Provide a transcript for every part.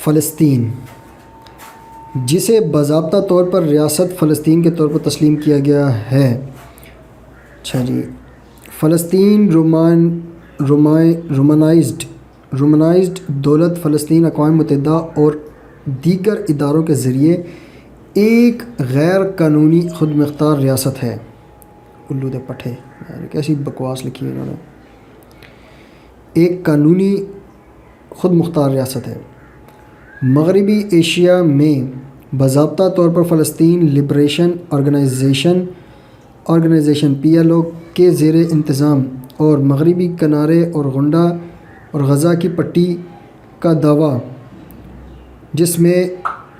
فلسطین، جسے باضابطہ طور پر ریاست فلسطین کے طور پر تسلیم کیا گیا ہے۔ اچھا جی، فلسطین رومنائزڈ دولت فلسطین اقوام متحدہ اور دیگر اداروں کے ذریعے ایک غیر قانونی خود مختار ریاست ہے۔ الو دے پٹھے کیسی بکواس لکھی ہے انہوں نے۔ ایک قانونی خود مختار ریاست ہے۔ مغربی ایشیا میں باضابطہ طور پر فلسطین لبریشن آرگنائزیشن PLO کے زیر انتظام اور مغربی کنارے اور گنڈا اور غزہ کی پٹی کا دعویٰ، جس میں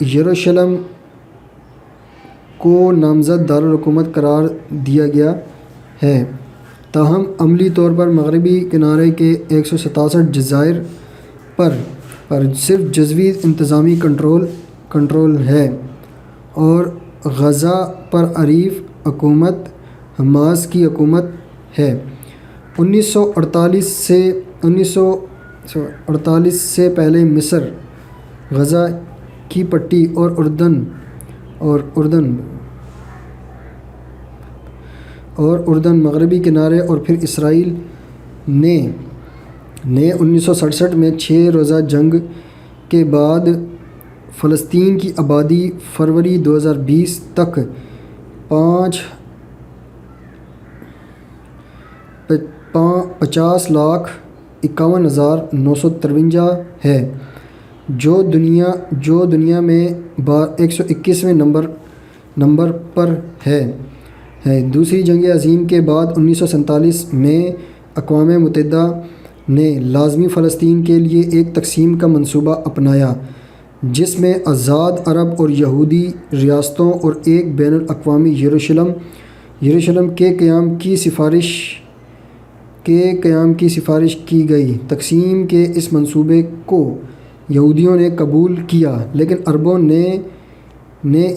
یروشلم کو نامزد دارالحکومت قرار دیا گیا ہے، تاہم عملی طور پر مغربی کنارے کے 167 جزائر پر صرف جزوی انتظامی کنٹرول ہے، اور غزہ پر عریف حکومت حماس کی حکومت ہے۔ 1948 سے پہلے مصر، غزہ کی پٹی اور اردن مغربی کنارے اور پھر اسرائیل نے 1967 میں 6 روزہ جنگ کے بعد فلسطین کی آبادی فروری 2020 تک 50,51,953 ہے، جو دنیا میں 121ویں نمبر پر ہے۔ دوسری جنگ عظیم کے بعد 1947 میں اقوام متحدہ نے لازمی فلسطین کے لیے ایک تقسیم کا منصوبہ اپنایا، جس میں آزاد عرب اور یہودی ریاستوں اور ایک بین الاقوامی یروشلم کے قیام کی سفارش کی گئی۔ تقسیم کے اس منصوبے کو یہودیوں نے قبول کیا، لیکن عربوں نے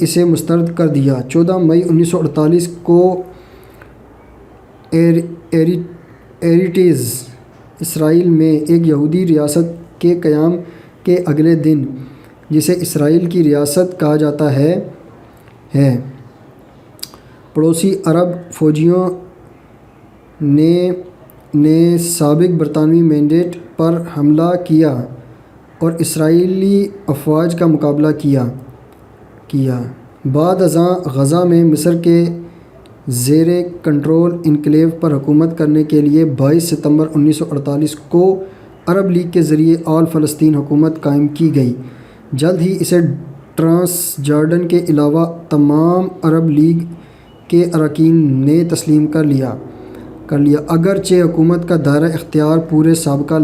اسے مسترد کر دیا۔ 14 مئی 1948 کو ایریٹیز، اسرائیل میں ایک یہودی ریاست کے قیام کے اگلے دن، جسے اسرائیل کی ریاست کہا جاتا ہے، پڑوسی عرب فوجیوں نے سابق برطانوی مینڈیٹ پر حملہ کیا اور اسرائیلی افواج کا مقابلہ کیا۔ بعد ازاں غزہ میں مصر کے زیر کنٹرول انکلیو پر حکومت کرنے کے لیے 22 ستمبر 1948 کو عرب لیگ کے ذریعے آل فلسطین حکومت قائم کی گئی۔ جلد ہی اسے ٹرانس جارڈن کے علاوہ تمام عرب لیگ کے اراکین نے تسلیم کر لیا، اگرچہ حکومت کا دائرہ اختیار پورے سابقہ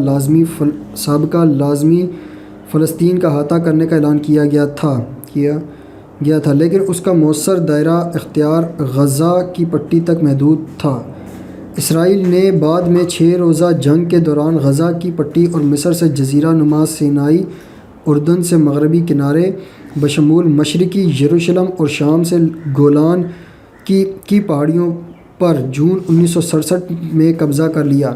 لازمی فلسطین کا احاطہ کرنے کا اعلان کیا گیا تھا، لیکن اس کا مؤثر دائرہ اختیار غزہ کی پٹی تک محدود تھا۔ اسرائیل نے بعد میں 6 روزہ جنگ کے دوران غزہ کی پٹی اور مصر سے جزیرہ نما سینائی، اردن سے مغربی کنارے بشمول مشرقی یروشلم اور شام سے گولان کی پہاڑیوں پر جون 1967 میں قبضہ کر لیا۔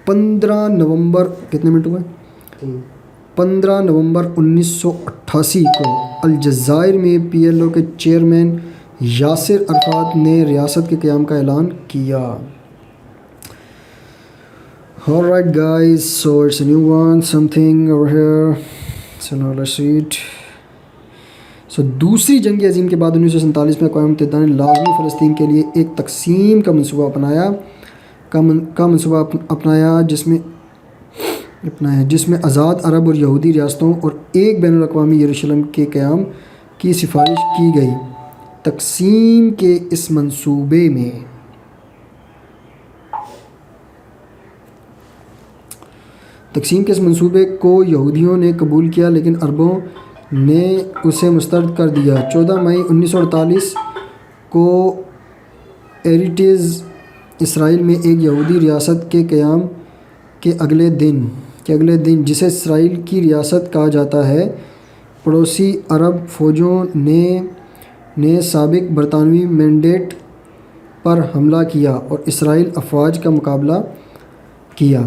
15 نومبر 1988 کو الجزائر میں PLO کے چیئرمین یاسر عرفات نے ریاست کے قیام کا اعلان کیا۔ Alright guys, so it's a new one, something over here. So now let's read. So دوسری جنگ عظیم کے بعد 1947 میں اقوام متحدہ نے لازمی فلسطین کے لیے ایک تقسیم کا منصوبہ اپنایا، جس میں آزاد عرب اور یہودی ریاستوں اور ایک بین الاقوامی یروشلم کے قیام کی سفارش کی گئی۔ تقسیم کے اس منصوبے کو یہودیوں نے قبول کیا، لیکن عربوں نے اسے مسترد کر دیا۔ 14 مئی 1948 کو ایریٹیز، اسرائیل میں ایک یہودی ریاست کے قیام کے اگلے دن، جسے اسرائیل کی ریاست کہا جاتا ہے، پڑوسی عرب فوجوں نے سابق برطانوی مینڈیٹ پر حملہ کیا اور اسرائیلی افواج کا مقابلہ کیا۔